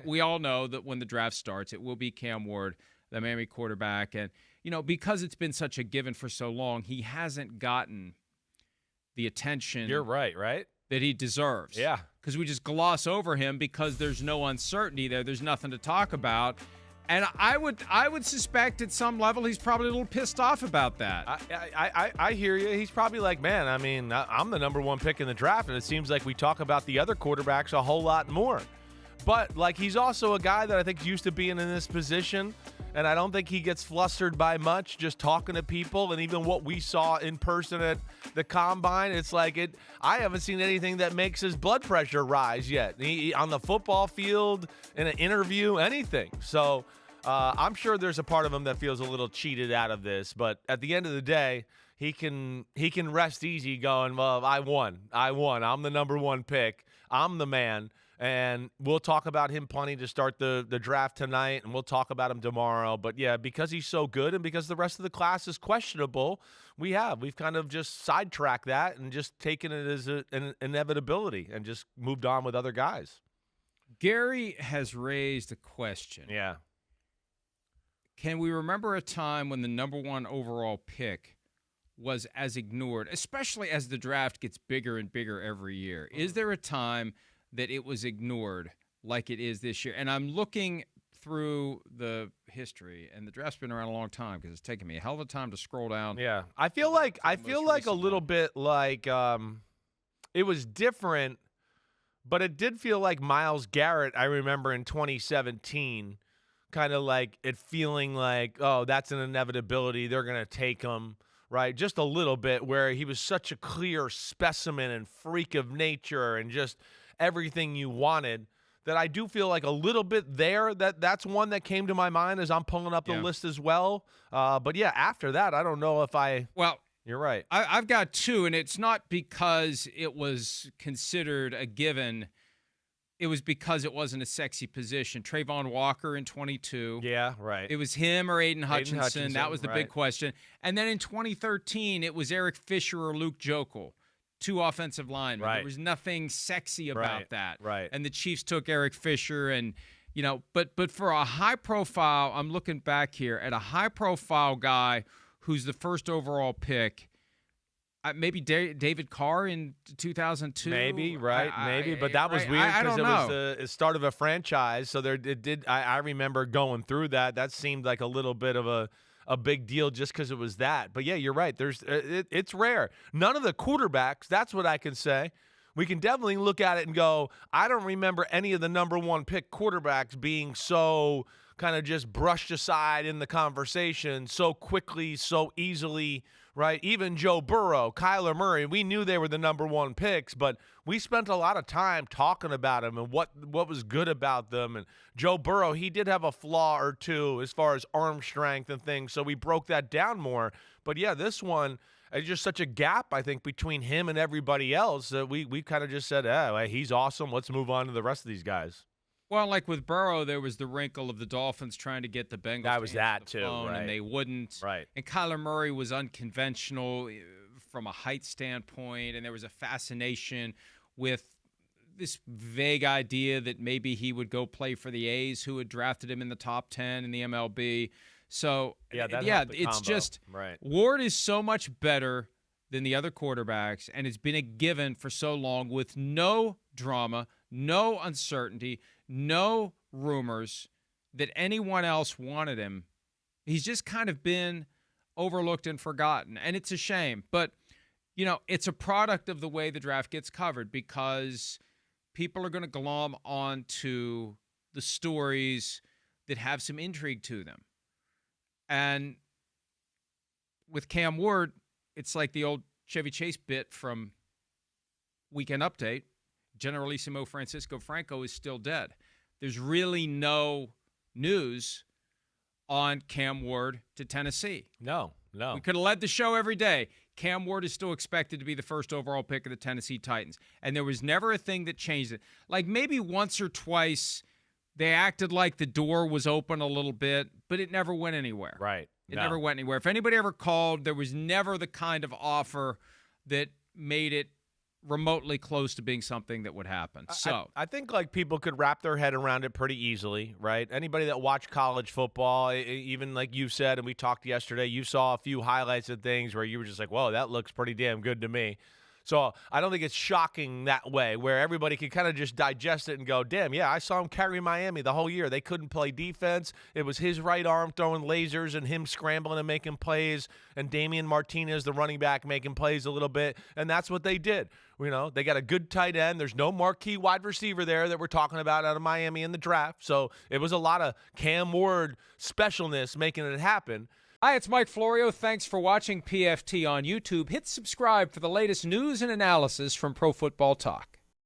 we all know that when the draft starts, it will be Cam Ward, the Miami quarterback. And, because it's been such a given for so long, he hasn't gotten the attention. You're right? That he deserves. Yeah. Because we just gloss over him because there's no uncertainty there. There's nothing to talk about. And I would suspect at some level he's probably a little pissed off about that. I hear you. He's probably like, man, I mean, I'm the number one pick in the draft, and it seems like we talk about the other quarterbacks a whole lot more. But, like, he's also a guy that I think is used to being in this position, and I don't think he gets flustered by much just talking to people. And even what we saw in person at the Combine, it's like I haven't seen anything that makes his blood pressure rise yet. He on the football field, in an interview, anything. So I'm sure there's a part of him that feels a little cheated out of this. But at the end of the day, he can rest easy going, well, I won. I'm the number one pick. I'm the man. And we'll talk about him plenty to start the draft tonight, and we'll talk about him tomorrow. But, yeah, because he's so good and because the rest of the class is questionable, we've kind of just sidetracked that and just taken it as an inevitability and just moved on with other guys. Gary has raised a question. Yeah. Can we remember a time when the number one overall pick was as ignored, especially as the draft gets bigger and bigger every year? Is there a time that it was ignored like it is this year? And I'm looking through the history, and the draft's been around a long time because it's taken me a hell of a time to scroll down. Yeah, I feel like a little bit like it was different, but it did feel like Myles Garrett. I remember in 2017, kind of like it feeling like, oh, that's an inevitability. They're gonna take him. Right, just a little bit, where he was such a clear specimen and freak of nature and just everything you wanted, that I do feel like a little bit there. That's one that came to my mind as I'm pulling up the list as well. But yeah, after that, I don't know if I. Well, you're right. I've got two, and it's not because it was considered a given. It was because it wasn't a sexy position. Trayvon Walker in 22. Yeah, right. It was him or Aiden Hutchinson. That was the big question. And then in 2013, it was Eric Fisher or Luke Jokel, two offensive linemen. Right. There was nothing sexy about that. Right. And the Chiefs took Eric Fisher, and but for a high profile, I'm looking back here at a high profile guy who's the first overall pick. Maybe David Carr in 2002. Maybe, right? Maybe, but that was weird because it was the start of a franchise. So I remember going through that. That seemed like a little bit of a big deal just because it was that. But yeah, you're right. It's rare. None of the quarterbacks. That's what I can say. We can definitely look at it and go, I don't remember any of the number one pick quarterbacks being so kind of just brushed aside in the conversation so quickly, so easily. Right, even Joe Burrow, Kyler Murray, we knew they were the number one picks, but we spent a lot of time talking about them and what was good about them. And Joe Burrow, he did have a flaw or two as far as arm strength and things, so we broke that down more. But yeah, this one, it's just such a gap, I think, between him and everybody else that we kind of just said, he's awesome. Let's move on to the rest of these guys. Well, like with Burrow, there was the wrinkle of the Dolphins trying to get the Bengals. That was that too, right? And they wouldn't. Right. And Kyler Murray was unconventional from a height standpoint, and there was a fascination with this vague idea that maybe he would go play for the A's, who had drafted him in the top 10 in the MLB. So it's just right. Ward is so much better than the other quarterbacks, and it's been a given for so long with no drama, no uncertainty, no rumors that anyone else wanted him. He's just kind of been overlooked and forgotten, and it's a shame. But, it's a product of the way the draft gets covered because people are going to glom onto the stories that have some intrigue to them. And with Cam Ward, it's like the old Chevy Chase bit from Weekend Update. Generalissimo Francisco Franco is still dead. There's really no news on Cam Ward to Tennessee. No. We could have led the show every day. Cam Ward is still expected to be the first overall pick of the Tennessee Titans. And there was never a thing that changed it. Like maybe once or twice they acted like the door was open a little bit, but it never went anywhere. Right. It never went anywhere. If anybody ever called, there was never the kind of offer that made it remotely close to being something that would happen. So I think like people could wrap their head around it pretty easily, right? Anybody that watched college football, even like you said, and we talked yesterday, you saw a few highlights of things where you were just like, whoa, that looks pretty damn good to me. So I don't think it's shocking that way, where everybody can kind of just digest it and go, damn, yeah, I saw him carry Miami the whole year. They couldn't play defense. It was his right arm throwing lasers and him scrambling and making plays, and Damian Martinez, the running back, making plays a little bit, and that's what they did. You know, they got a good tight end. There's no marquee wide receiver there that we're talking about out of Miami in the draft. So it was a lot of Cam Ward specialness making it happen. Hi, it's Mike Florio. Thanks for watching PFT on YouTube. Hit subscribe for the latest news and analysis from Pro Football Talk.